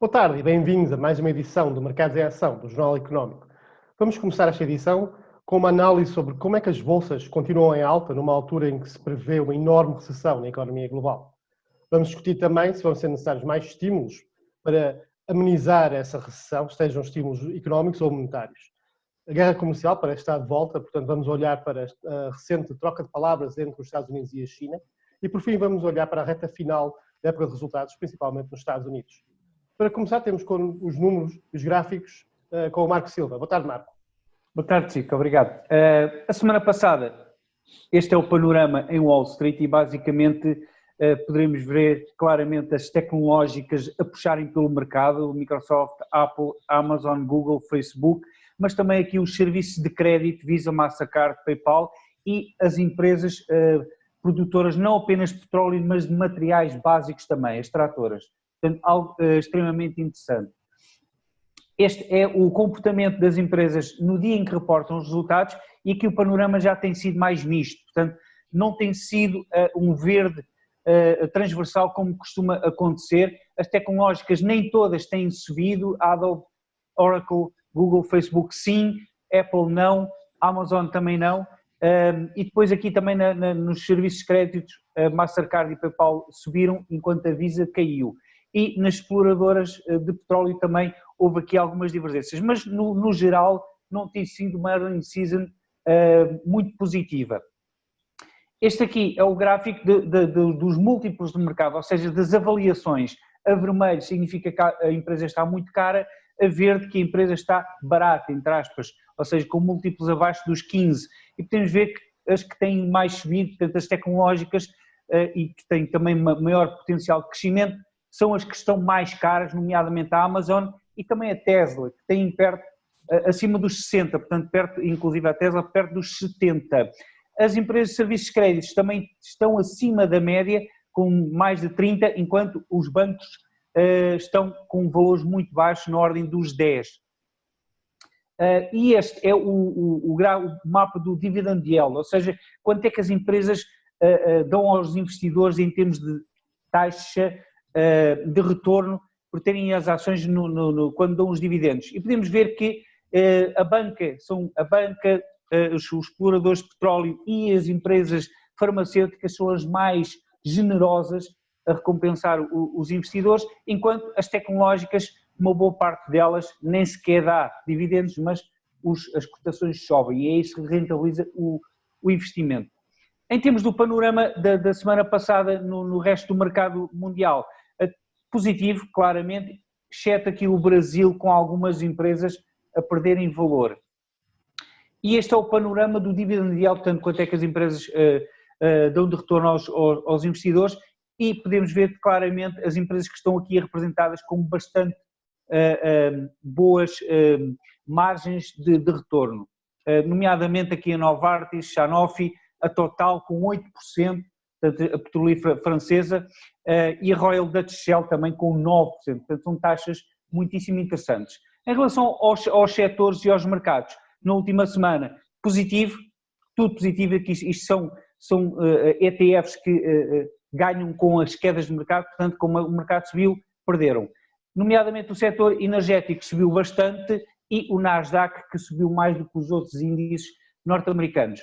Boa tarde e bem-vindos a mais uma edição do Mercados em Ação, do Jornal Económico. Vamos começar esta edição com uma análise sobre como é que as bolsas continuam em alta numa altura em que se prevê uma enorme recessão na economia global. Vamos discutir também se vão ser necessários mais estímulos para amenizar essa recessão, sejam estímulos económicos ou monetários. A guerra comercial parece estar de volta, portanto vamos olhar para a recente troca de palavras entre os Estados Unidos e a China e por fim vamos olhar para a reta final da época de resultados, principalmente nos Estados Unidos. Para começar temos com os números e os gráficos com o Marco Silva. Boa tarde, Marco. Boa tarde, Chico. Obrigado. A semana passada, este é o panorama em Wall Street e basicamente poderemos ver claramente as tecnológicas a puxarem pelo mercado, Microsoft, Apple, Amazon, Google, Facebook, mas também aqui os serviços de crédito, Visa, Mastercard, PayPal e as empresas produtoras não apenas de petróleo, mas de materiais básicos também, as tratoras. Portanto, algo extremamente interessante. Este é o comportamento das empresas no dia em que reportam os resultados e aqui o panorama já tem sido mais misto, portanto não tem sido um verde transversal como costuma acontecer. As tecnológicas nem todas têm subido, Adobe, Oracle, Google, Facebook sim, Apple não, Amazon também não, e depois aqui também nos serviços de créditos, Mastercard e PayPal subiram enquanto a Visa caiu. E nas exploradoras de petróleo também houve aqui algumas divergências, mas no geral não tem sido uma earning season muito positiva. Este aqui é o gráfico dos múltiplos de mercado, ou seja, das avaliações. A vermelho significa que a empresa está muito cara, a verde que a empresa está barata, entre aspas, ou seja, com múltiplos abaixo dos 15. E podemos ver que as que têm mais subido, portanto as tecnológicas e que têm também maior potencial de crescimento, são as que estão mais caras, nomeadamente a Amazon e também a Tesla, que têm perto, acima dos 60, portanto, perto, inclusive a Tesla, perto dos 70. As empresas de serviços de créditos também estão acima da média, com mais de 30, enquanto os bancos estão com valores muito baixos, na ordem dos 10. E este é o mapa do dividend yield, ou seja, quanto é que as empresas dão aos investidores em termos de taxa de retorno por terem as ações quando dão os dividendos. E podemos ver que a banca, os exploradores de petróleo e as empresas farmacêuticas são as mais generosas a recompensar os investidores, enquanto as tecnológicas, uma boa parte delas nem sequer dá dividendos, mas as cotações sobem e é isso que rentabiliza o investimento. Em termos do panorama da semana passada no resto do mercado mundial, positivo, claramente, exceto aqui o Brasil com algumas empresas a perderem valor. E este é o panorama do dividend yield, portanto, quanto é que as empresas dão de retorno aos investidores e podemos ver claramente as empresas que estão aqui representadas com bastante boas margens de retorno, nomeadamente aqui a Novartis, Sanofi, a Total com 8%, portanto, a petrolífera francesa, e a Royal Dutch Shell também com 9%, portanto são taxas muitíssimo interessantes. Em relação aos setores e aos mercados, na última semana, positivo, tudo positivo, aqui isto são ETFs que ganham com as quedas de mercado, portanto como o mercado subiu, perderam. Nomeadamente o setor energético subiu bastante e o Nasdaq que subiu mais do que os outros índices norte-americanos.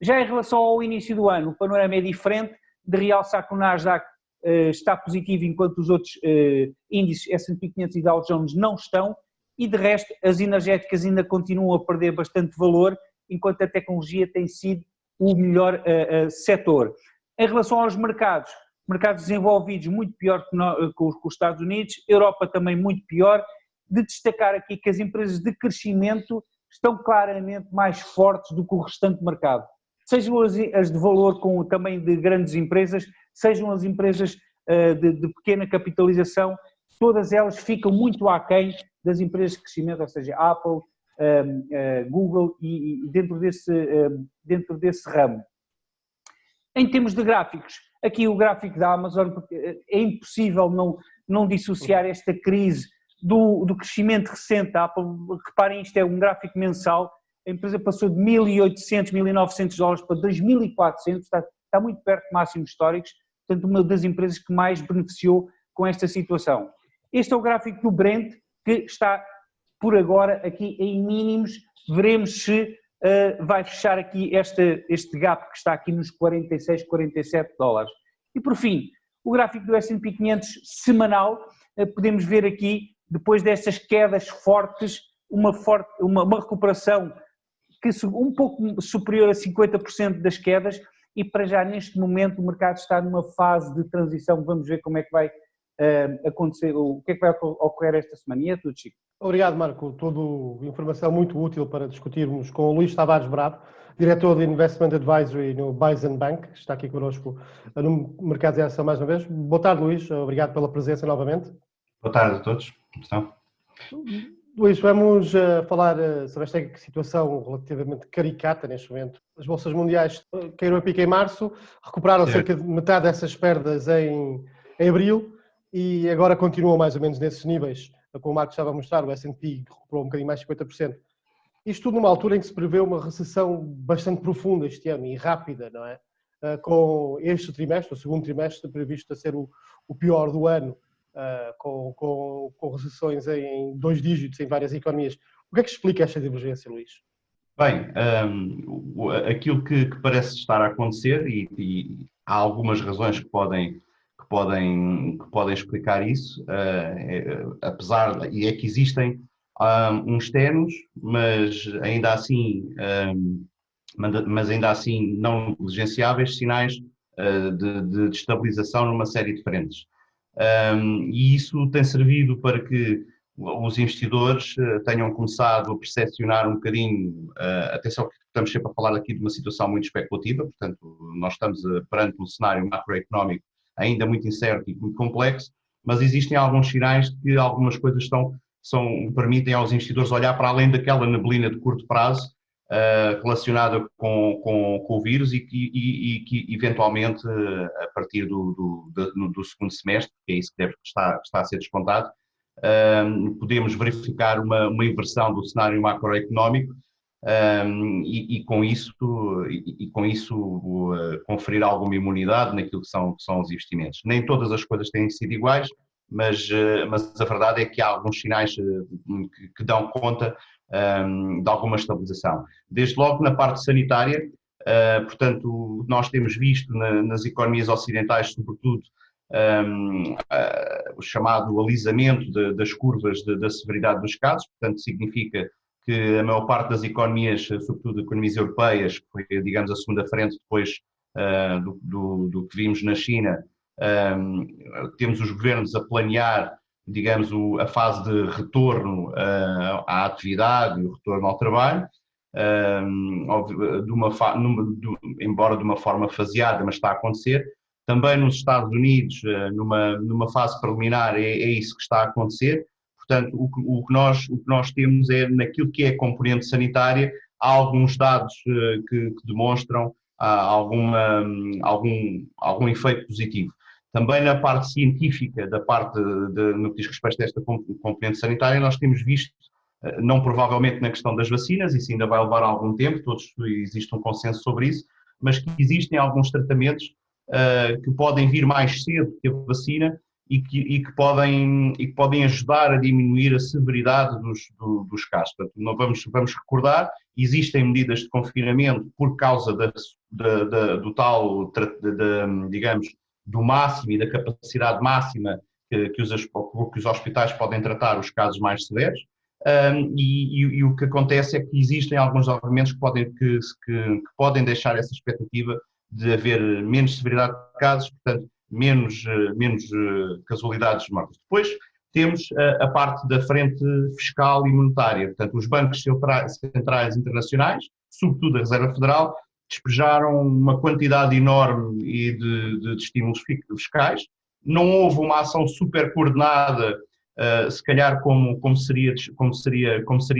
Já em relação ao início do ano, o panorama é diferente, de realçar que o Nasdaq está positivo enquanto os outros índices S&P 500 e Dow Jones não estão e de resto as energéticas ainda continuam a perder bastante valor enquanto a tecnologia tem sido o melhor setor. Em relação aos mercados desenvolvidos muito pior que os Estados Unidos, Europa também muito pior, de destacar aqui que as empresas de crescimento estão claramente mais fortes do que o restante mercado. Sejam as de valor também de grandes empresas, sejam as empresas de pequena capitalização, todas elas ficam muito aquém das empresas de crescimento, ou seja, Apple, Google e dentro desse ramo. Em termos de gráficos, aqui o gráfico da Amazon, porque é impossível não dissociar esta crise do crescimento recente da Apple. Reparem, isto é um gráfico mensal, a empresa passou de 1.800, 1.900 dólares para 2.400, está muito perto de máximos históricos, portanto uma das empresas que mais beneficiou com esta situação. Este é o gráfico do Brent, que está por agora aqui em mínimos. Veremos se vai fechar aqui este gap que está aqui nos 46, 47 dólares. E por fim, o gráfico do S&P 500 semanal, podemos ver aqui, depois destas quedas fortes, uma recuperação que um pouco superior a 50% das quedas, e para já neste momento o mercado está numa fase de transição. Vamos ver como é que vai acontecer, o que é que vai ocorrer esta semana. E é tudo, Chico. Obrigado, Marco. Toda informação muito útil para discutirmos com o Luís Tavares Bravo, diretor de Investment Advisory no Bison Bank, que está aqui connosco no Mercados em Ação mais uma vez. Boa tarde, Luís. Obrigado pela presença novamente. Boa tarde a todos. Como estão? Luís, vamos falar sobre esta situação relativamente caricata neste momento. As bolsas mundiais caíram a pique em março, recuperaram cerca de metade dessas perdas em abril e agora continuam mais ou menos nesses níveis. Como o Marco estava a mostrar, o S&P recuperou um bocadinho mais de 50%. Isto tudo numa altura em que se prevê uma recessão bastante profunda este ano e rápida, não é? Com este trimestre, o segundo trimestre, previsto a ser o pior do ano, com recessões em 2 dígitos em várias economias. O que é que explica esta divergência, Luís? Bem, aquilo que parece estar a acontecer, e há algumas razões que podem explicar isso, e é que existem uns tenos, mas ainda assim não negligenciáveis, sinais de estabilização numa série de frentes. E isso tem servido para que os investidores tenham começado a percepcionar um bocadinho, atenção que estamos sempre a falar aqui de uma situação muito especulativa, portanto nós estamos perante um cenário macroeconómico ainda muito incerto e muito complexo, mas existem alguns sinais de que algumas coisas permitem aos investidores olhar para além daquela neblina de curto prazo relacionada com o vírus e que eventualmente a partir do segundo semestre, que é isso que está a ser descontado, podemos verificar uma inversão do cenário macroeconómico e com isso conferir alguma imunidade naquilo que são os investimentos. Nem todas as coisas têm sido iguais, mas a verdade é que há alguns sinais que dão conta de alguma estabilização. Desde logo na parte sanitária, portanto, nós temos visto nas economias ocidentais, sobretudo, o chamado alisamento das curvas da severidade dos casos, portanto, significa que a maior parte das economias, sobretudo economias europeias, que foi, digamos, a segunda frente depois do que vimos na China, temos os governos a planear, digamos, a fase de retorno à atividade e o retorno ao trabalho, embora de uma forma faseada, mas está a acontecer. Também nos Estados Unidos, numa fase preliminar, é isso que está a acontecer. Portanto, o que nós temos é, naquilo que é a componente sanitária, há alguns dados que demonstram algum efeito positivo. Também na parte científica, no que diz respeito a esta componente sanitária, nós temos visto, não provavelmente na questão das vacinas, isso ainda vai levar algum tempo, existe um consenso sobre isso, mas que existem alguns tratamentos que podem vir mais cedo que a vacina e que podem ajudar a diminuir a severidade dos casos. Portanto, vamos recordar, existem medidas de confinamento por causa digamos, do máximo e da capacidade máxima que os hospitais podem tratar os casos mais severos, e o que acontece é que existem alguns argumentos que podem deixar essa expectativa de haver menos severidade de casos, portanto, menos casualidades mortas. Depois temos a parte da frente fiscal e monetária, portanto, os bancos centrais internacionais, sobretudo a Reserva Federal, despejaram uma quantidade enorme de estímulos fiscais. Não houve uma ação super coordenada, se calhar como seria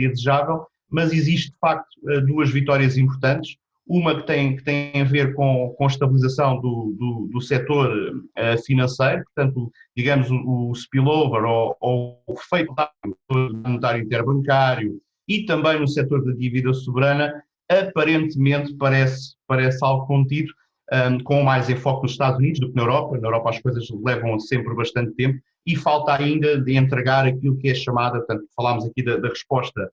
desejável, mas existe de facto duas vitórias importantes. Uma que tem a ver com a estabilização do setor financeiro, portanto, digamos, o spillover ou o efeito monetário interbancário, e também no setor da dívida soberana, aparentemente parece algo contido, com mais enfoque nos Estados Unidos do que na Europa. Na Europa as coisas levam sempre bastante tempo e falta ainda de entregar aquilo que é chamada, portanto, falámos aqui da resposta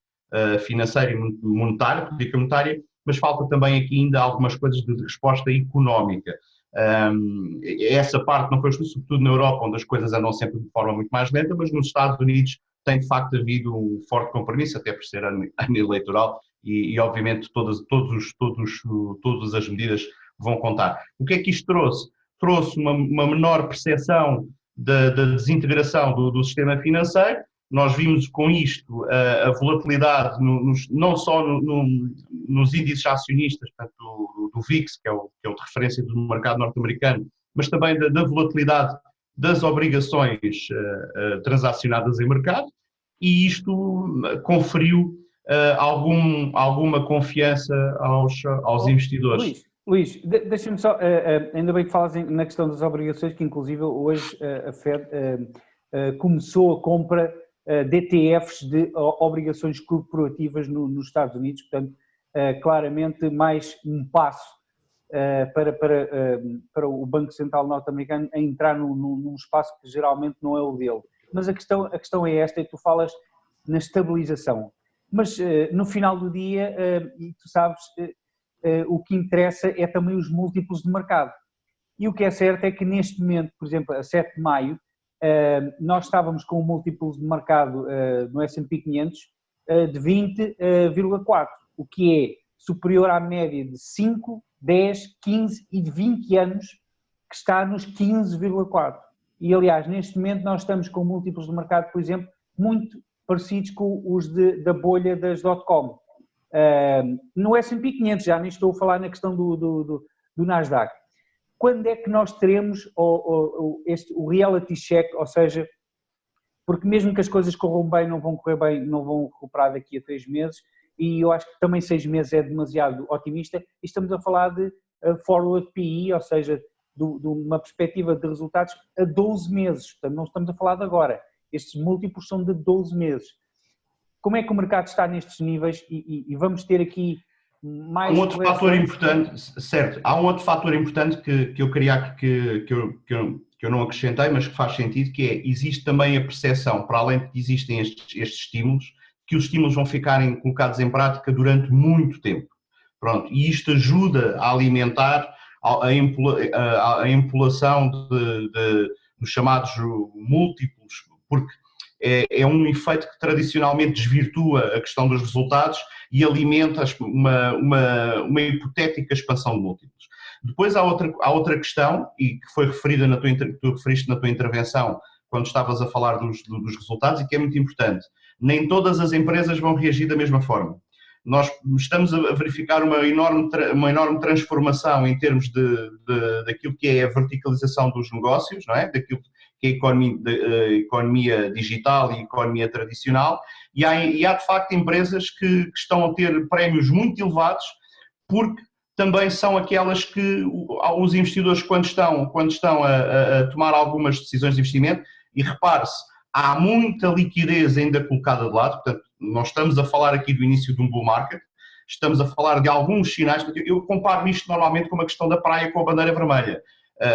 financeira e monetária, política monetária, mas falta também aqui ainda algumas coisas de resposta económica. Essa parte não foi sobretudo na Europa, onde as coisas andam sempre de forma muito mais lenta, mas nos Estados Unidos tem de facto havido um forte compromisso, até por ser ano eleitoral, e obviamente todas as medidas vão contar. O que é que isto trouxe? Trouxe uma menor percepção da desintegração do sistema financeiro. Nós vimos com isto a volatilidade não só nos índices acionistas, portanto, do VIX, que é o de referência do mercado norte-americano, mas também da volatilidade das obrigações transacionadas em mercado, e isto conferiu alguma confiança aos investidores. Luís, deixa-me só, ainda bem que falas na questão das obrigações, que inclusive hoje a Fed começou a compra de ETFs de obrigações corporativas nos Estados Unidos, portanto, claramente mais um passo para o Banco Central norte-americano a entrar num espaço que geralmente não é o dele. Mas a questão é esta, e tu falas na estabilização. Mas no final do dia, e tu sabes, o que interessa é também os múltiplos de mercado. E o que é certo é que neste momento, por exemplo, a 7 de maio, nós estávamos com um múltiplo de mercado no S&P 500 de 20,4, o que é superior à média de 5, 10, 15 e de 20 anos, que está nos 15,4. E aliás, neste momento nós estamos com múltiplos de mercado, por exemplo, muito parecidos com os da bolha das .com. No S&P 500, já nem estou a falar na questão do Nasdaq. Quando é que nós teremos o reality check, ou seja, porque mesmo que as coisas corram bem, não vão correr bem, não vão recuperar daqui a 3 meses, e eu acho que também 6 meses é demasiado otimista, e estamos a falar de forward PE, ou seja, de uma perspectiva de resultados a 12 meses, portanto não estamos a falar de agora, estes múltiplos são de 12 meses. Como é que o mercado está nestes níveis e vamos ter aqui mais... Há um outro fator importante, certo, há um outro fator importante que eu queria que eu não acrescentei, mas que faz sentido, que é, existe também a percepção, para além de que existem estes estímulos, que os estímulos vão ficarem colocados em prática durante muito tempo. Pronto, e isto ajuda a alimentar a empolação dos chamados múltiplos, porque é um efeito que tradicionalmente desvirtua a questão dos resultados e alimenta uma hipotética expansão de múltiplos. Depois há outra questão, e que foi referida que tu referiste na tua intervenção, quando estavas a falar dos resultados, e que é muito importante. Nem todas as empresas vão reagir da mesma forma. Nós estamos a verificar uma enorme transformação em termos daquilo que é a verticalização dos negócios, não é? Daquilo que é a economia digital e a economia tradicional, e há de facto empresas que estão a ter prémios muito elevados, porque também são aquelas que os investidores, quando estão a tomar algumas decisões de investimento, e repare-se, há muita liquidez ainda colocada de lado, portanto, nós estamos a falar aqui do início de um bull market, estamos a falar de alguns sinais, eu comparo isto normalmente com uma questão da praia com a bandeira vermelha.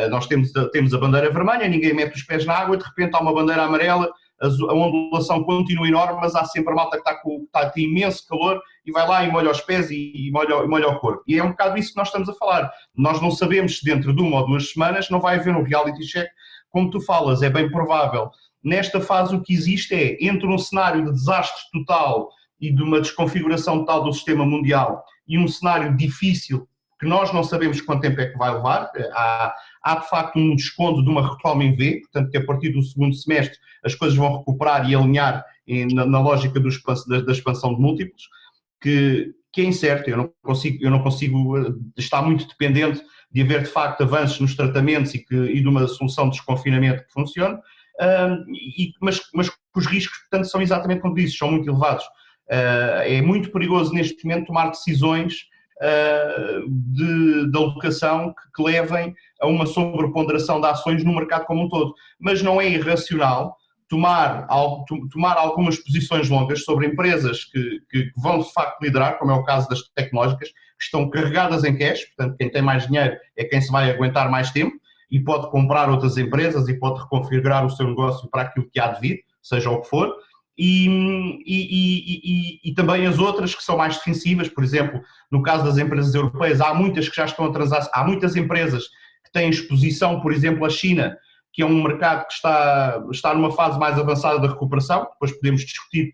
Nós temos a bandeira vermelha, ninguém mete os pés na água, de repente há uma bandeira amarela, a ondulação continua enorme, mas há sempre a malta que está a ter imenso calor e vai lá e molha os pés e molha o corpo. E é um bocado isso que nós estamos a falar. Nós não sabemos se dentro de 1 ou 2 semanas não vai haver um reality check, como tu falas, é bem provável. Nesta fase o que existe é, entre um cenário de desastre total e de uma desconfiguração total do sistema mundial e um cenário difícil que nós não sabemos quanto tempo é que vai levar, há de facto um desconto de uma retoma em V, portanto que a partir do segundo semestre as coisas vão recuperar e alinhar na lógica da expansão de múltiplos, que é incerto, eu não consigo, está muito dependente de haver de facto avanços nos tratamentos e de uma solução de desconfinamento que funcione, mas os riscos, portanto, são exatamente como dizes, são muito elevados. É muito perigoso neste momento tomar decisões de alocação que levem a uma sobreponderação de ações no mercado como um todo. Mas não é irracional tomar algumas posições longas sobre empresas que vão de facto liderar, como é o caso das tecnológicas, que estão carregadas em cash, portanto quem tem mais dinheiro é quem se vai aguentar mais tempo, e pode comprar outras empresas e pode reconfigurar o seu negócio para aquilo que há de vir, seja o que for, e também as outras que são mais defensivas, por exemplo, no caso das empresas europeias, há muitas que já estão atrasadas, há muitas empresas que têm exposição, por exemplo, à China, que é um mercado que está numa fase mais avançada da recuperação. Depois podemos discutir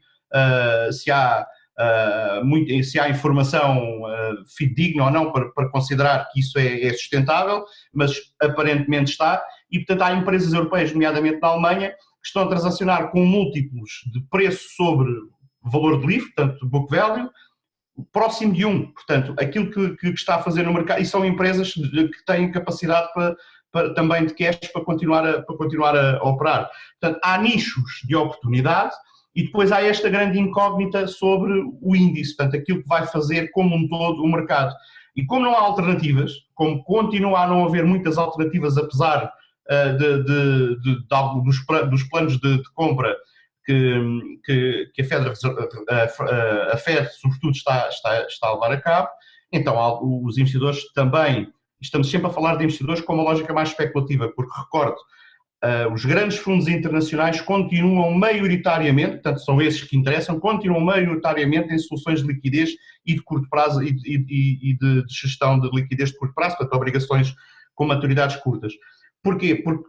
se há informação fidedigna ou não para considerar que isso é sustentável, mas aparentemente está, e portanto há empresas europeias, nomeadamente na Alemanha, que estão a transacionar com múltiplos de preço sobre valor de livro, portanto book value, próximo de 1, portanto aquilo que está a fazer no mercado, e são empresas que têm capacidade também de cash para continuar a operar. Portanto, há nichos de oportunidade e depois há esta grande incógnita sobre o índice, portanto, aquilo que vai fazer como um todo o mercado. E como não há alternativas, como continua a não haver muitas alternativas, apesar dos planos de compra que a Fed, sobretudo, está a levar a cabo, então os investidores também. Estamos sempre a falar de investidores com uma lógica mais especulativa, porque, recordo, os grandes fundos internacionais continuam maioritariamente, portanto são esses que interessam, continuam maioritariamente em soluções de liquidez e de curto prazo e de gestão de liquidez de curto prazo, portanto obrigações com maturidades curtas. Porquê? Porque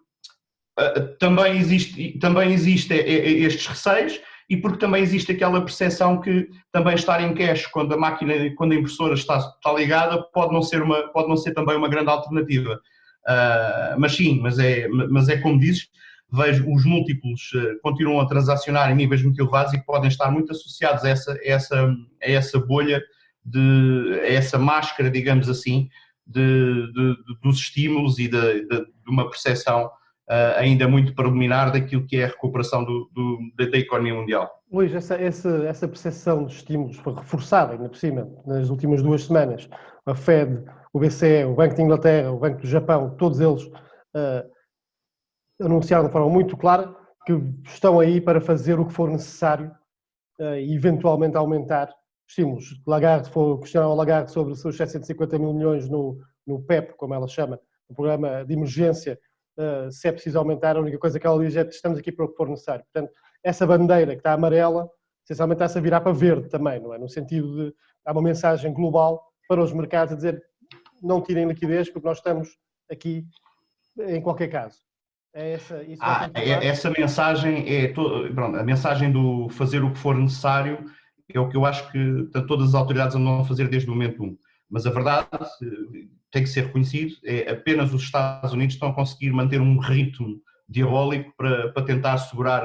também existe estes receios e porque também existe aquela percepção que também estar em cash quando a impressora está ligada pode não ser também uma grande alternativa. Mas sim, mas é como dizes, vejo os múltiplos continuam a transacionar em níveis muito elevados e podem estar muito associados a essa bolha, a essa máscara, digamos assim, dos estímulos e de uma percepção ainda muito preliminar daquilo que é a recuperação da economia mundial. Luís, essa percepção de estímulos foi reforçada, ainda por cima, nas últimas 2 semanas. A Fed, o BCE, o Banco de Inglaterra, o Banco do Japão, todos eles anunciaram de forma muito clara que estão aí para fazer o que for necessário e eventualmente aumentar estímulos. Lagarde, questionaram a Lagarde sobre os seus 750 mil milhões no PEP, como ela chama, no programa de emergência. Se é preciso aumentar, a única coisa que ela diz é que estamos aqui para o que for necessário. Portanto, essa bandeira que está amarela, essencialmente está-se a virar para verde também, não é? No sentido de, há uma mensagem global para os mercados a dizer não tirem liquidez porque nós estamos aqui em qualquer caso. Essa mensagem pronto, a mensagem do fazer o que for necessário é o que eu acho que todas as autoridades andam a fazer desde o momento 1. Mas a verdade tem que ser reconhecido, apenas os Estados Unidos estão a conseguir manter um ritmo diabólico para tentar segurar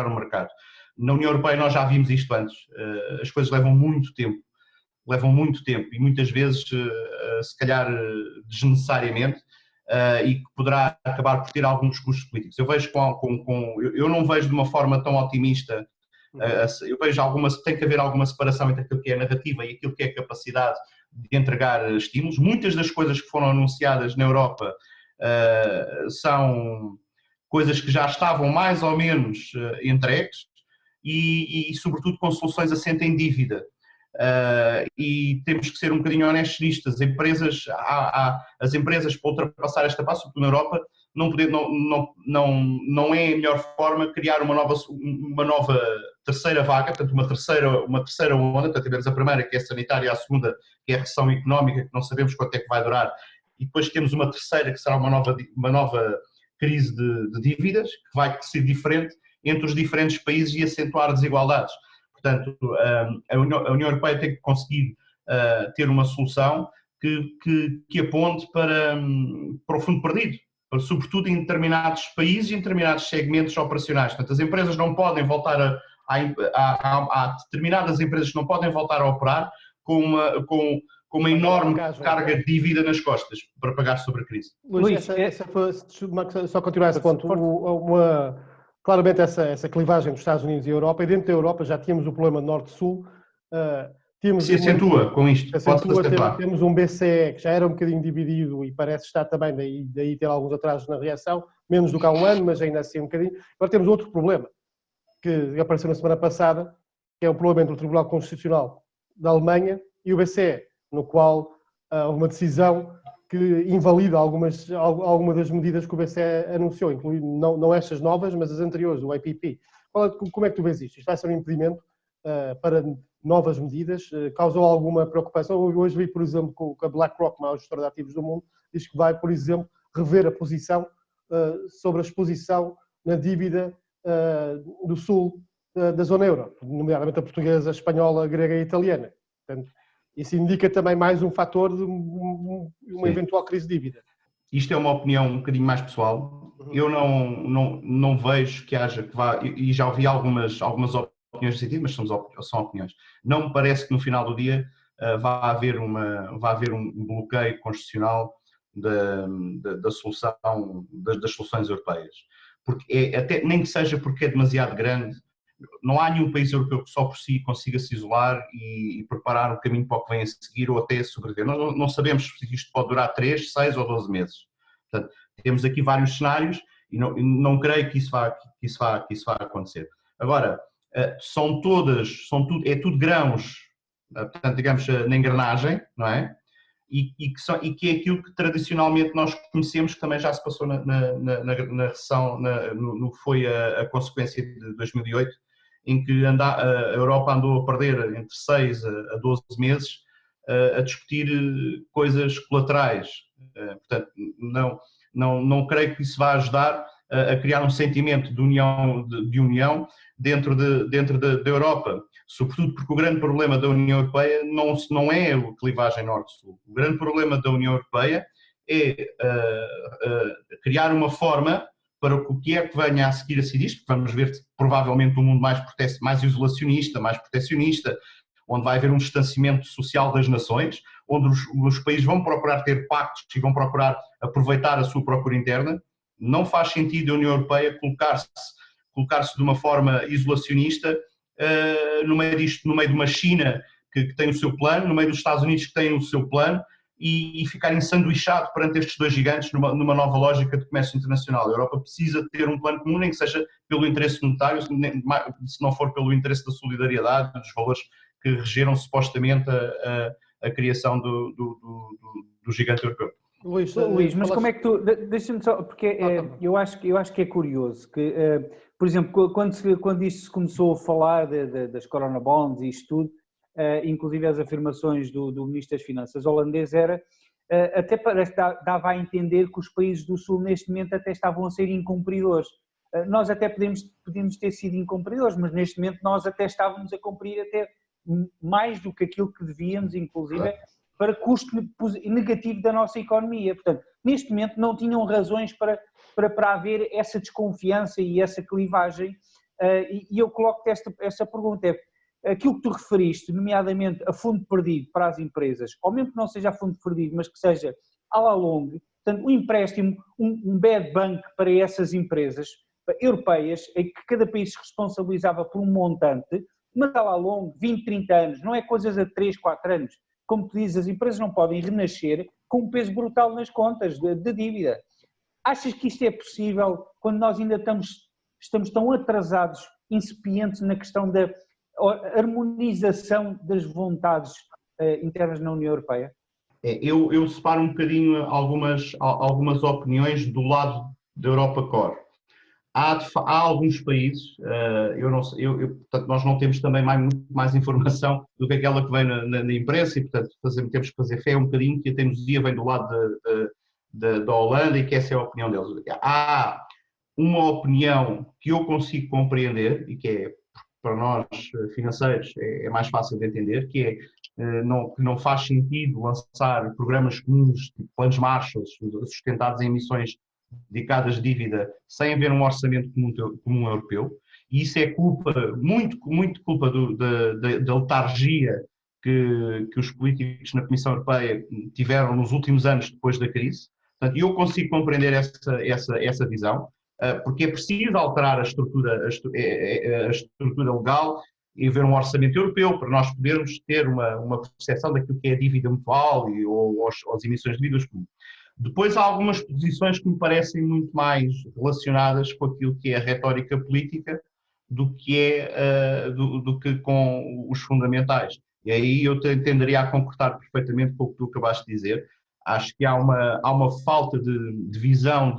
o mercado. Na União Europeia nós já vimos isto antes, as coisas levam muito tempo e muitas vezes, se calhar desnecessariamente, e que poderá acabar por ter alguns custos políticos. Eu vejo eu não vejo de uma forma tão otimista, eu vejo tem que haver alguma separação entre aquilo que é a narrativa e aquilo que é a capacidade de entregar estímulos. Muitas das coisas que foram anunciadas na Europa são coisas que já estavam mais ou menos entregues e sobretudo com soluções assentes em dívida. E temos que ser um bocadinho honestos nisto. As empresas para ultrapassar esta fase, sobretudo na Europa, não é a melhor forma criar uma nova terceira vaga, portanto uma terceira onda, portanto tivemos a primeira que é a sanitária, a segunda que é a recessão económica, que não sabemos quanto é que vai durar, e depois temos uma terceira que será uma nova crise de dívidas, que vai ser diferente entre os diferentes países e acentuar desigualdades. Portanto, a União Europeia tem que conseguir ter uma solução que aponte para o fundo perdido, sobretudo em determinados países e em determinados segmentos operacionais. Portanto, as empresas não podem voltar há determinadas empresas que não podem voltar a operar com uma enorme carga de dívida nas costas para pagar sobre a crise. Luís, só continuar esse ponto. Claramente essa clivagem dos Estados Unidos e Europa, e dentro da Europa já tínhamos o problema Norte-Sul. Se acentua com isto, temos um BCE que já era um bocadinho dividido e parece estar também, daí ter alguns atrasos na reação, menos do que há um ano, mas ainda assim um bocadinho. Agora temos outro problema, que apareceu na semana passada, que é o problema entre o Tribunal Constitucional da Alemanha e o BCE, no qual houve uma decisão que invalida algumas das medidas que o BCE anunciou, incluindo não estas novas, mas as anteriores, do IPP. Como é que tu vês isto? Isto vai ser um impedimento para novas medidas? Causou alguma preocupação? Hoje vi, por exemplo, que a BlackRock, maior gestora de ativos do mundo, diz que vai, por exemplo, rever a posição sobre a exposição na dívida do sul da zona euro, nomeadamente a portuguesa, a espanhola, a grega e a italiana. Portanto, isso indica também mais um fator de uma eventual crise de dívida. Isto é uma opinião um bocadinho mais pessoal. Eu não vejo que haja, e já ouvi algumas opiniões desse tipo, mas são opiniões. Não me parece que no final do dia vá haver um bloqueio constitucional da solução, das soluções europeias. Porque até, nem que seja porque é demasiado grande, não há nenhum país europeu que só por si consiga se isolar e preparar o caminho para o que vem a seguir ou até sobreviver. Nós não sabemos se isto pode durar 3, 6 ou 12 meses. Portanto, temos aqui vários cenários e não creio que isso vá acontecer. Agora, é tudo grãos, portanto, digamos, na engrenagem, não é? E que é aquilo que tradicionalmente nós conhecemos, que também já se passou na recessão, no que foi a consequência de 2008, em que a Europa andou a perder entre 6 a 12 meses a discutir coisas colaterais. Portanto, não creio que isso vá ajudar a criar um sentimento de união dentro da Europa, sobretudo porque o grande problema da União Europeia não é a clivagem norte-sul. O grande problema da União Europeia é criar uma forma para o que é que venha a seguir isto, vamos ver provavelmente um mundo mais isolacionista, mais protecionista, onde vai haver um distanciamento social das nações, onde os países vão procurar ter pactos e vão procurar aproveitar a sua procura interna. Não faz sentido a União Europeia colocar-se de uma forma isolacionista no meio de uma China que tem o seu plano, no meio dos Estados Unidos que tem o seu plano, e ficar ensanduichado perante estes dois gigantes numa nova lógica de comércio internacional. A Europa precisa ter um plano comum, nem que seja pelo interesse monetário, se não for pelo interesse da solidariedade, dos valores que regeram supostamente a criação do gigante europeu. Luís, mas como é que tu... Deixa-me só, porque eu acho que é curioso que, por exemplo, quando isto se começou a falar das Corona Bonds e isto tudo, inclusive as afirmações do Ministro das Finanças holandês até parece que dava a entender que os países do Sul neste momento até estavam a ser incumpridores. Nós até podíamos ter sido incumpridores, mas neste momento nós até estávamos a cumprir até mais do que aquilo que devíamos, inclusive, para custo negativo da nossa economia. Portanto, neste momento não tinham razões para haver essa desconfiança e essa clivagem, e eu coloco-te essa pergunta, aquilo que tu referiste, nomeadamente a fundo perdido para as empresas, ou mesmo que não seja a fundo perdido, mas que seja à la longue, portanto, um empréstimo, um bad bank para essas empresas europeias, em que cada país se responsabilizava por um montante, mas à la longue, 20, 30 anos, não é coisas a 3, 4 anos. Como tu dizes, as empresas não podem renascer com um peso brutal nas contas de dívida. Achas que isto é possível quando nós ainda estamos tão atrasados, incipientes na questão da harmonização das vontades internas na União Europeia? Eu separo um bocadinho algumas opiniões do lado da Europa Core. Há alguns países, portanto, nós não temos também muito mais informação do que aquela que vem na imprensa e, portanto, temos que fazer fé um bocadinho que a teimosia vem do lado da Holanda e que essa é a opinião deles. Há uma opinião que eu consigo compreender e que é, para nós financeiros, é mais fácil de entender, que é que não faz sentido lançar programas comuns, tipo planos Marshall, sustentados em emissões dedicadas de dívida, sem haver um orçamento comum europeu, e isso é muito culpa da letargia que os políticos na Comissão Europeia tiveram nos últimos anos depois da crise. Portanto, eu consigo compreender essa visão, porque é preciso alterar a estrutura legal e haver um orçamento europeu para nós podermos ter uma percepção daquilo que é a dívida mutual ou as emissões de dívidas comuns. Depois há algumas posições que me parecem muito mais relacionadas com aquilo que é a retórica política do que com os fundamentais. E aí eu tenderia a concordar perfeitamente com o que tu acabaste de dizer. Acho que há uma falta de visão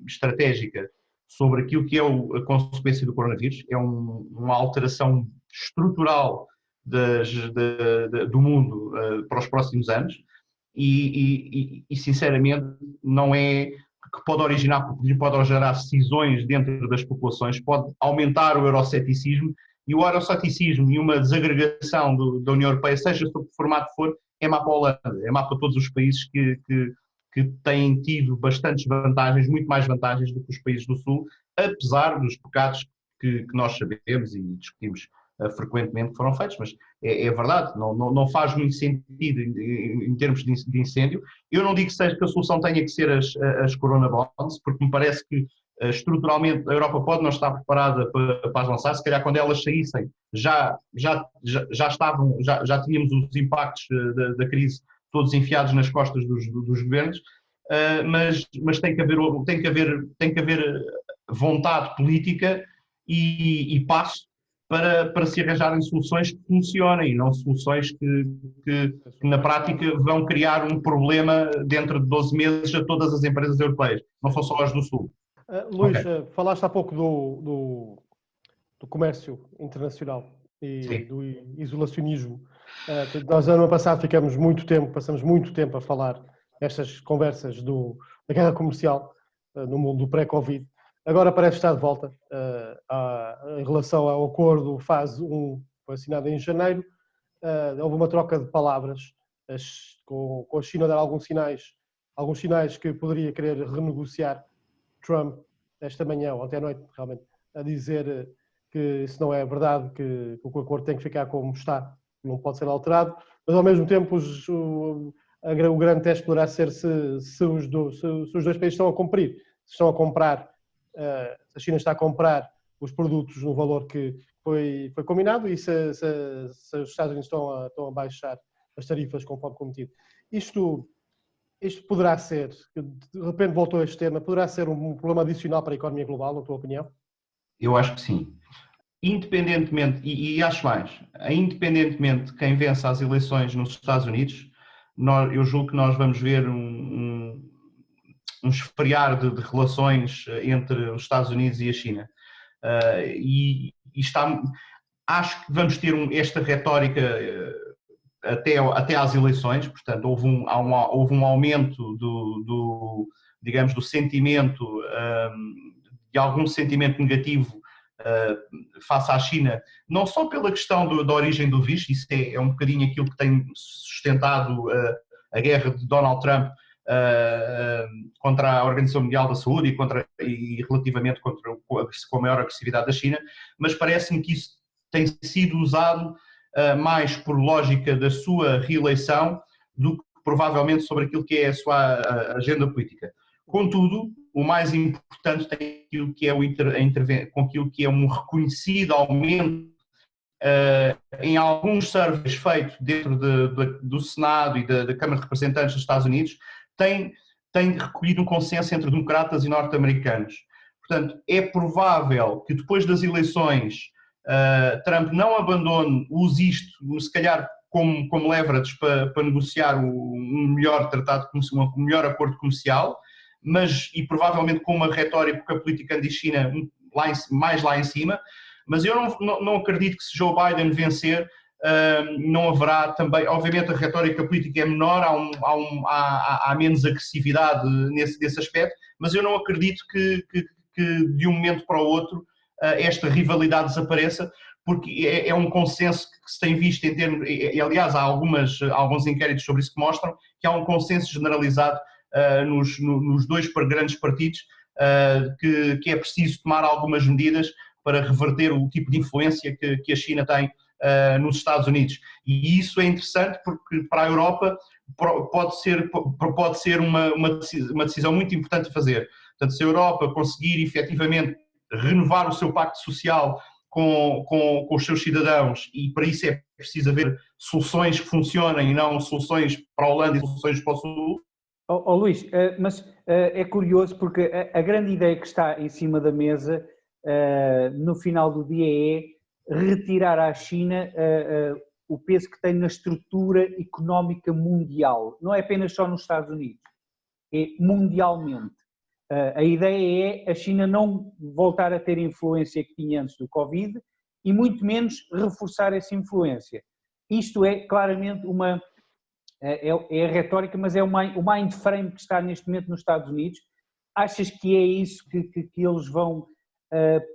estratégica sobre aquilo que é a consequência do coronavírus. É uma alteração estrutural do mundo para os próximos anos e sinceramente não é que pode gerar cisões dentro das populações, pode aumentar o euroceticismo, e o euroceticismo e uma desagregação da União Europeia, seja sob que formato for, é má para a Holanda, é má para todos os países que têm tido bastantes vantagens, muito mais vantagens do que os países do Sul, apesar dos pecados que nós sabemos e discutimos frequentemente que foram feitos, mas é verdade, não faz muito sentido em termos de incêndio. Eu não digo que a solução tenha que ser as Corona Bonds, porque me parece que estruturalmente a Europa pode não estar preparada para as lançar, se calhar quando elas saíssem já tínhamos os impactos da crise todos enfiados nas costas dos governos, mas tem que haver vontade política e passo para se arranjarem soluções que funcionem, e não soluções que na prática vão criar um problema dentro de 12 meses a todas as empresas europeias, não são só as do Sul. Luís, falaste há pouco do comércio internacional e Sim. do isolacionismo. Nós, ano passado, passamos muito tempo a falar estas conversas da guerra comercial no mundo do pré-Covid. Agora parece estar de volta em relação ao acordo fase 1, foi assinado em janeiro. Houve uma troca de palavras com a China a dar alguns sinais que poderia querer renegociar. Trump, esta manhã, ontem à noite, realmente, a dizer que isso não é verdade, que o acordo tem que ficar como está, não pode ser alterado, mas ao mesmo tempo o grande teste poderá ser se os dois países estão a cumprir, se estão a comprar, se a China está a comprar os produtos no valor que foi combinado e se os Estados Unidos estão a baixar as tarifas conforme cometido. Isto poderá ser, de repente voltou a este tema, poderá ser um problema adicional para a economia global, na tua opinião? Eu acho que sim. Independentemente, e acho mais, independentemente de quem vença as eleições nos Estados Unidos, eu julgo que nós vamos ver um esfriar de relações entre os Estados Unidos e a China. Acho que vamos ter esta retórica até às eleições, portanto houve um aumento digamos, do sentimento, de algum sentimento negativo face à China, não só pela questão da origem do vírus, isso é um bocadinho aquilo que tem sustentado a guerra de Donald Trump contra a Organização Mundial da Saúde e relativamente com a maior agressividade da China, mas parece-me que isso tem sido usado mais por lógica da sua reeleição do que provavelmente sobre aquilo que é a sua agenda política. Contudo, o mais importante tem aquilo que é com aquilo que é um reconhecido aumento em alguns surveys feitos dentro do Senado e da Câmara de Representantes dos Estados Unidos, tem recolhido um consenso entre democratas e norte-americanos. Portanto, é provável que depois das eleições Trump não abandone, use isto, se calhar, como leverage para negociar um melhor tratado, um melhor acordo comercial, e provavelmente com uma retórica política anti-China mais lá em cima, mas eu não acredito que se Joe Biden vencer, não haverá também, obviamente a retórica política é menor, há menos agressividade nesse aspecto, mas eu não acredito que de um momento para o outro esta rivalidade desapareça, porque é um consenso que se tem visto em termos, e aliás há alguns inquéritos sobre isso que mostram que há um consenso generalizado nos dois grandes partidos que é preciso tomar algumas medidas para reverter o tipo de influência que a China tem nos Estados Unidos. E isso é interessante porque para a Europa pode ser uma decisão muito importante a fazer. Portanto, se a Europa conseguir efetivamente renovar o seu pacto social com os seus cidadãos, e para isso é preciso haver soluções que funcionem e não soluções para a Holanda e soluções para o Sul. Luís, mas é curioso porque a grande ideia que está em cima da mesa no final do dia é retirar à China o peso que tem na estrutura económica mundial, não é apenas só nos Estados Unidos, é mundialmente. A ideia é a China não voltar a ter a influência que tinha antes do Covid e muito menos reforçar essa influência. Isto é claramente é a retórica, mas é o mind frame que está neste momento nos Estados Unidos. Achas que é isso que eles vão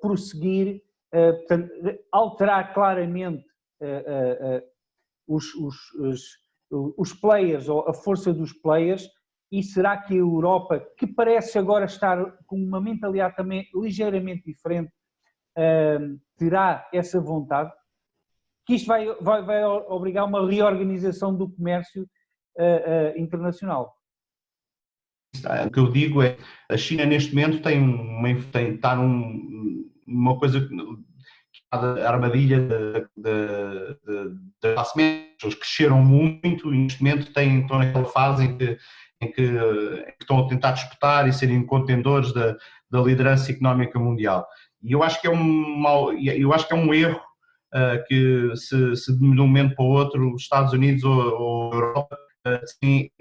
prosseguir, portanto, alterar claramente os players, ou a força dos players, e será que a Europa, que parece agora estar com uma mentalidade também ligeiramente diferente, terá essa vontade? Que isto vai obrigar a uma reorganização do comércio internacional. O que eu digo é, a China neste momento está numa coisa, a armadilha da classe média. Eles cresceram muito e neste momento estão naquela fase em que estão a tentar disputar e serem contendores da liderança económica mundial. E eu acho que é um erro que se de um momento para o outro os Estados Unidos ou a Europa têm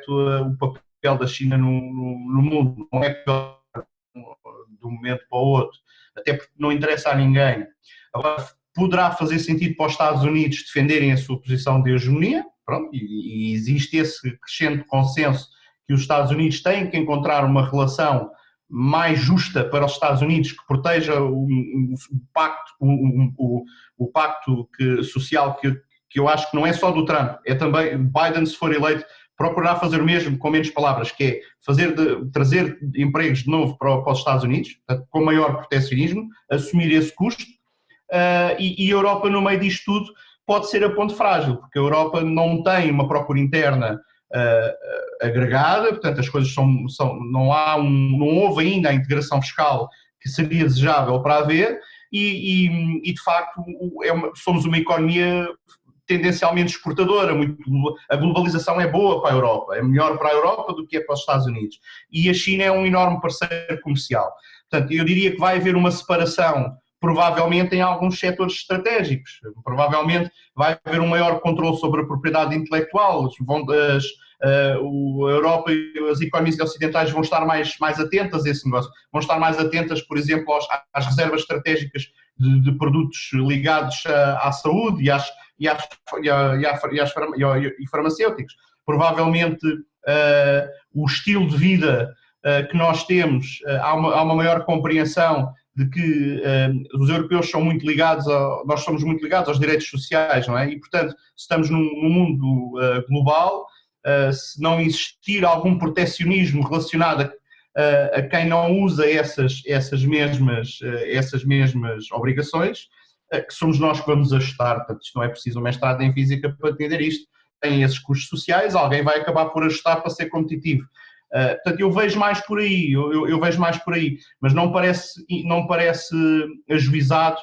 o papel da China no mundo. Não é de um momento para o outro, até porque não interessa a ninguém. Agora, poderá fazer sentido para os Estados Unidos defenderem a sua posição de hegemonia, pronto, e existe esse crescente consenso que os Estados Unidos têm que encontrar uma relação mais justa para os Estados Unidos, que proteja o pacto social que eu acho que não é só do Trump, é também Biden, se for eleito, procurar fazer o mesmo com menos palavras, que é trazer empregos de novo para os Estados Unidos, com maior protecionismo, assumir esse custo, e a Europa no meio disto tudo pode ser a ponte frágil, porque a Europa não tem uma procura interna agregada, portanto as coisas não houve ainda a integração fiscal que seria desejável para haver e de facto somos uma economia tendencialmente exportadora, a globalização é boa para a Europa, é melhor para a Europa do que é para os Estados Unidos e a China é um enorme parceiro comercial. Portanto, eu diria que vai haver uma separação provavelmente em alguns setores estratégicos, provavelmente vai haver um maior controle sobre a propriedade intelectual, a Europa e as economias ocidentais vão estar mais atentas a esse negócio, vão estar mais atentas, por exemplo, às reservas estratégicas de produtos ligados à saúde e farmacêuticos. Provavelmente o estilo de vida que nós temos, há uma maior compreensão de que os europeus são muito ligados, nós somos muito ligados aos direitos sociais, não é? E, portanto, se estamos num mundo global, se não existir algum protecionismo relacionado a quem não usa essas mesmas obrigações, que somos nós que vamos ajustar. Portanto, isto não é preciso um mestrado em física para entender isto. Tem esses custos sociais, alguém vai acabar por ajustar para ser competitivo. Portanto, eu vejo mais por aí, mas não parece ajuizado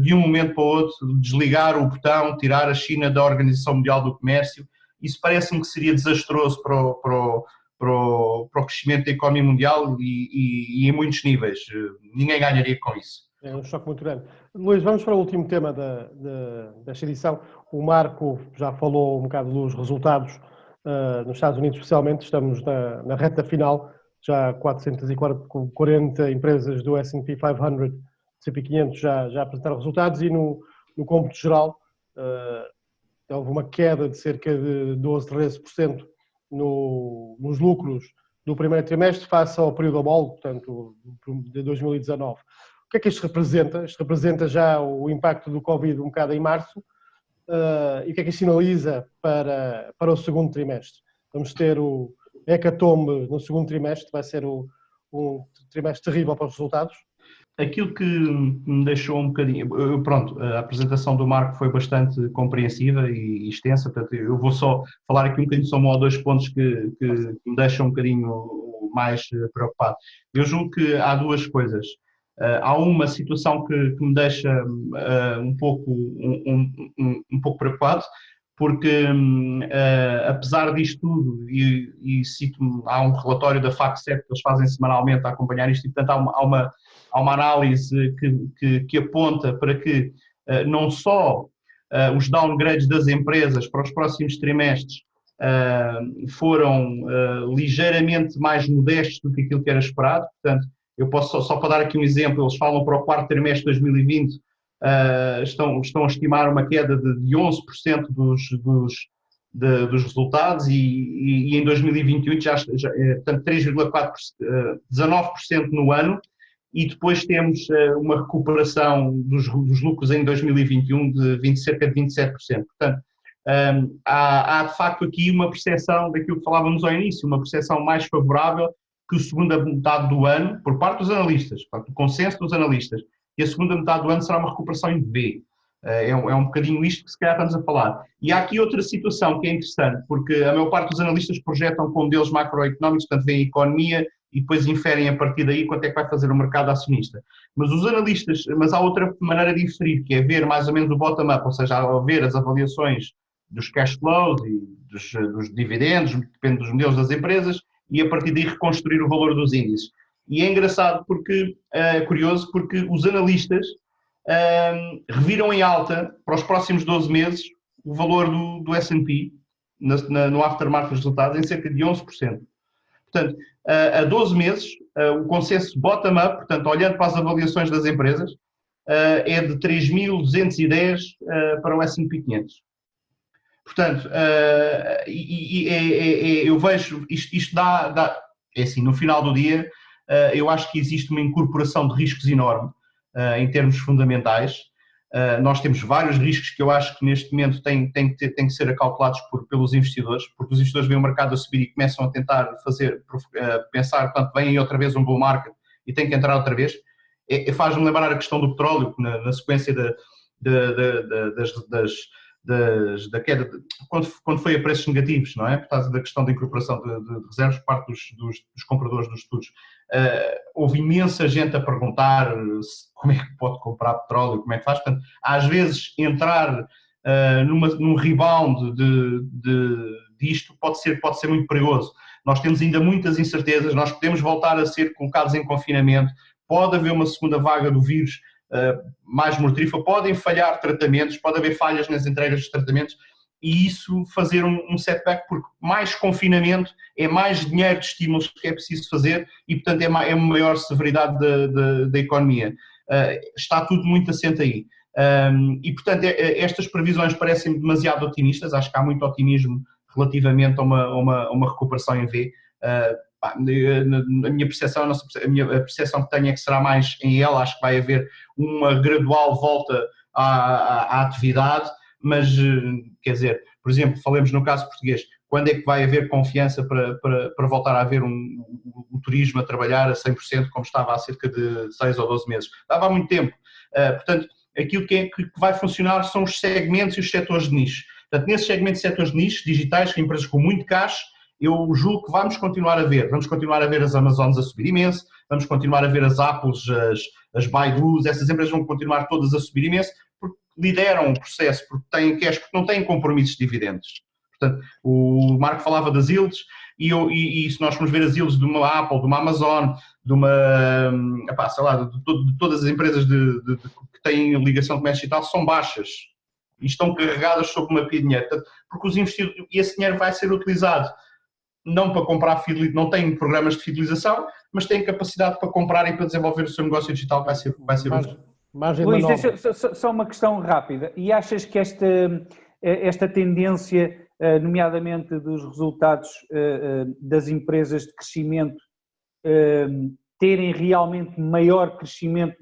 de um momento para o outro desligar o botão, tirar a China da Organização Mundial do Comércio. Isso parece-me que seria desastroso para o crescimento da economia mundial e em muitos níveis. Ninguém ganharia com isso. É um choque muito grande. Luís, vamos para o último tema desta edição. O Marco já falou um bocado dos resultados nos Estados Unidos, especialmente. Estamos na reta final, já 440 empresas do S&P 500, S&P 500 já apresentaram resultados e no cômputo geral houve uma queda de cerca de 12-13% nos lucros do primeiro trimestre face ao período homólogo, portanto, de 2019. O que é que isto representa? Isto representa já o impacto do Covid um bocado em março e o que é que isto sinaliza para o segundo trimestre? Vamos ter o hecatombe no segundo trimestre, vai ser um trimestre terrível para os resultados. Aquilo que me deixou um bocadinho... Pronto, a apresentação do Marco foi bastante compreensiva e extensa, portanto eu vou só falar aqui um bocadinho, só um ou dois pontos que me deixam um bocadinho mais preocupado. Eu julgo que há duas coisas. Há uma situação que me deixa um pouco preocupado, porque apesar disto tudo, e cito-me, há um relatório da FactSet que eles fazem semanalmente a acompanhar isto, e portanto há uma análise que aponta para que não só os downgrades das empresas para os próximos trimestres foram ligeiramente mais modestos do que aquilo que era esperado. Portanto, eu posso, só para dar aqui um exemplo, eles falam para o quarto trimestre de 2020, estão a estimar uma queda de 11% dos resultados e em 2028 portanto, 19% no ano, e depois temos uma recuperação dos lucros em 2021 de cerca de 27%. Portanto, há de facto aqui uma percepção daquilo que falávamos ao início, uma percepção mais favorável que a segunda metade do ano, por parte dos analistas, portanto, o consenso dos analistas, e a segunda metade do ano será uma recuperação em V. É um bocadinho isto que se calhar estamos a falar. E há aqui outra situação que é interessante, porque a maior parte dos analistas projetam com modelos macroeconómicos, portanto veem a economia e depois inferem a partir daí quanto é que vai fazer o mercado acionista. Mas os analistas, há outra maneira de inferir, que é ver mais ou menos o bottom-up, ou seja, ver as avaliações dos cash flows e dos dividendos, depende dos modelos das empresas, e a partir daí reconstruir o valor dos índices. E é engraçado porque, curioso, porque os analistas reviram em alta para os próximos 12 meses o valor do S&P no aftermarket dos resultados em cerca de 11%. Portanto, a 12 meses, o consenso bottom-up, portanto, olhando para as avaliações das empresas, é de 3.210 para o S&P 500. Portanto, eu vejo, isto dá, é assim, no final do dia, eu acho que existe uma incorporação de riscos enorme em termos fundamentais. Nós temos vários riscos que eu acho que neste momento têm que ser acalculados pelos investidores, porque os investidores veem o mercado a subir e começam a tentar pensar, portanto, vem outra vez um bull market e tem que entrar outra vez. Faz-me lembrar a questão do petróleo, na sequência da queda, quando foi a preços negativos, não é? Por causa da questão da incorporação de reservas por parte dos compradores dos estudos. Houve imensa gente a perguntar como é que pode comprar petróleo, como é que faz. Portanto, às vezes entrar num rebound disto pode ser muito perigoso. Nós temos ainda muitas incertezas, nós podemos voltar a ser colocados em confinamento, pode haver uma segunda vaga do vírus mais mortífera, podem falhar tratamentos, pode haver falhas nas entregas dos tratamentos e isso fazer um setback, porque mais confinamento é mais dinheiro de estímulos que é preciso fazer e, portanto, é uma maior severidade da economia. Está tudo muito assente aí. E, portanto, estas previsões parecem demasiado otimistas, acho que há muito otimismo relativamente a uma recuperação em V. A minha percepção, a percepção que tenho é que será mais em ela, acho que vai haver uma gradual volta à atividade, mas, quer dizer, por exemplo, falemos no caso português, quando é que vai haver confiança para voltar a haver o turismo a trabalhar a 100% como estava há cerca de 6 ou 12 meses? Estava há muito tempo. Portanto, aquilo que vai funcionar são os segmentos e os setores de nicho. Portanto, nesses segmentos e setores de nicho, digitais, empresas com muito caixa, eu julgo que vamos continuar a ver as Amazonas a subir imenso, vamos continuar a ver as Apples, as Baidus, essas empresas vão continuar todas a subir imenso, porque lideram o processo, porque têm cash, porque não têm compromissos de dividendos. Portanto, o Marco falava das yields, e se nós formos ver as yields de uma Apple, de uma Amazon, de todas as empresas que têm ligação de comércio digital, são baixas e estão carregadas sobre uma pia de dinheiro, porque os investidores, e esse dinheiro vai ser utilizado não para comprar, não têm programas de fidelização, mas têm capacidade para comprar e para desenvolver o seu negócio digital, que vai ser margem Luís, só uma questão rápida. E achas que esta tendência, nomeadamente dos resultados das empresas de crescimento, terem realmente maior crescimento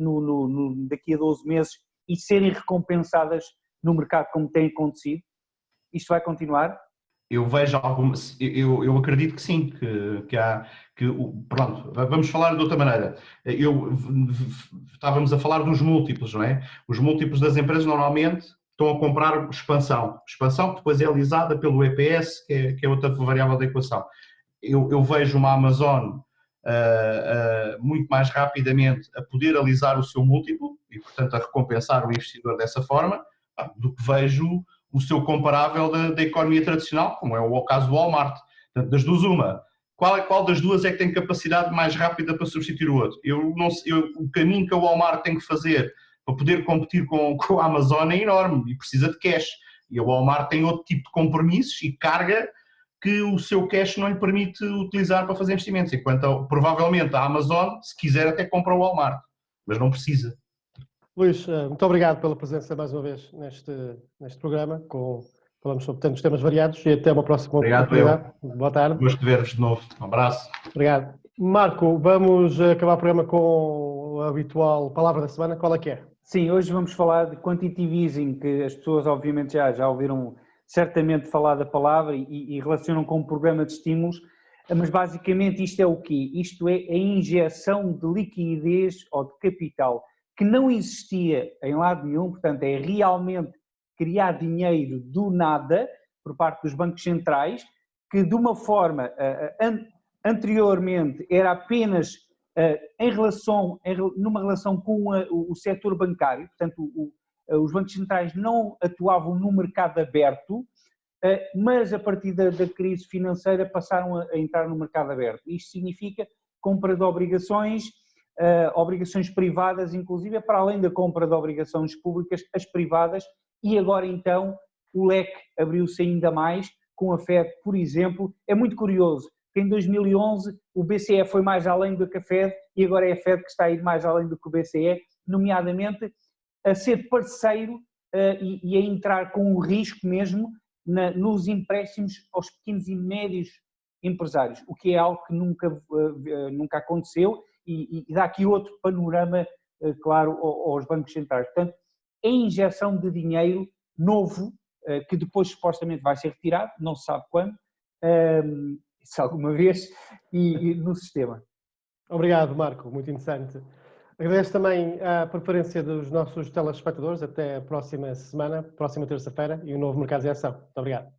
daqui a 12 meses e serem recompensadas no mercado como tem acontecido? Isto vai continuar? Eu vejo algumas, eu acredito que sim, pronto, vamos falar de outra maneira. Estávamos a falar dos múltiplos, não é? Os múltiplos das empresas normalmente estão a comprar expansão que depois é alisada pelo EPS, que é outra variável da equação. Eu vejo uma Amazon muito mais rapidamente a poder alisar o seu múltiplo e, portanto, a recompensar o investidor dessa forma, do que vejo o seu comparável da economia tradicional, como é o caso do Walmart. Portanto, das duas, qual das duas é que tem capacidade mais rápida para substituir o outro? O caminho que a Walmart tem que fazer para poder competir com a Amazon é enorme e precisa de cash. E a Walmart tem outro tipo de compromissos e carga que o seu cash não lhe permite utilizar para fazer investimentos, enquanto provavelmente a Amazon, se quiser, até compra o Walmart, mas não precisa. Luís, muito obrigado pela presença mais uma vez neste programa, falamos sobre tantos temas variados e até uma próxima oportunidade. Boa tarde. Gosto de ver-vos de novo. Um abraço. Obrigado. Marco, vamos acabar o programa com a habitual palavra da semana. Qual é que é? Sim, hoje vamos falar de quantitative easing, que as pessoas obviamente já ouviram certamente falar da palavra e relacionam com um programa de estímulos, mas basicamente isto é o quê? Isto é a injeção de liquidez ou de capital que não existia em lado nenhum, portanto é realmente criar dinheiro do nada por parte dos bancos centrais, que de uma forma anteriormente era apenas numa relação com o setor bancário, portanto os bancos centrais não atuavam no mercado aberto, mas a partir da crise financeira passaram a entrar no mercado aberto. Isto significa compra de obrigações privadas, inclusive para além da compra de obrigações públicas, as privadas, e agora então o leque abriu-se ainda mais com a Fed, por exemplo. É muito curioso que em 2011 o BCE foi mais além do que a Fed e agora é a Fed que está a ir mais além do que o BCE, nomeadamente a ser parceiro e a entrar com o risco mesmo nos empréstimos aos pequenos e médios empresários, o que é algo que nunca aconteceu e dá aqui outro panorama, claro, aos bancos centrais. Portanto, é injeção de dinheiro novo, que depois supostamente vai ser retirado, não se sabe quando, se alguma vez, e no sistema. Obrigado, Marco, muito interessante. Agradeço também a preferência dos nossos telespectadores. Até a próxima semana, próxima terça-feira, e o novo Mercados em Ação. Muito obrigado.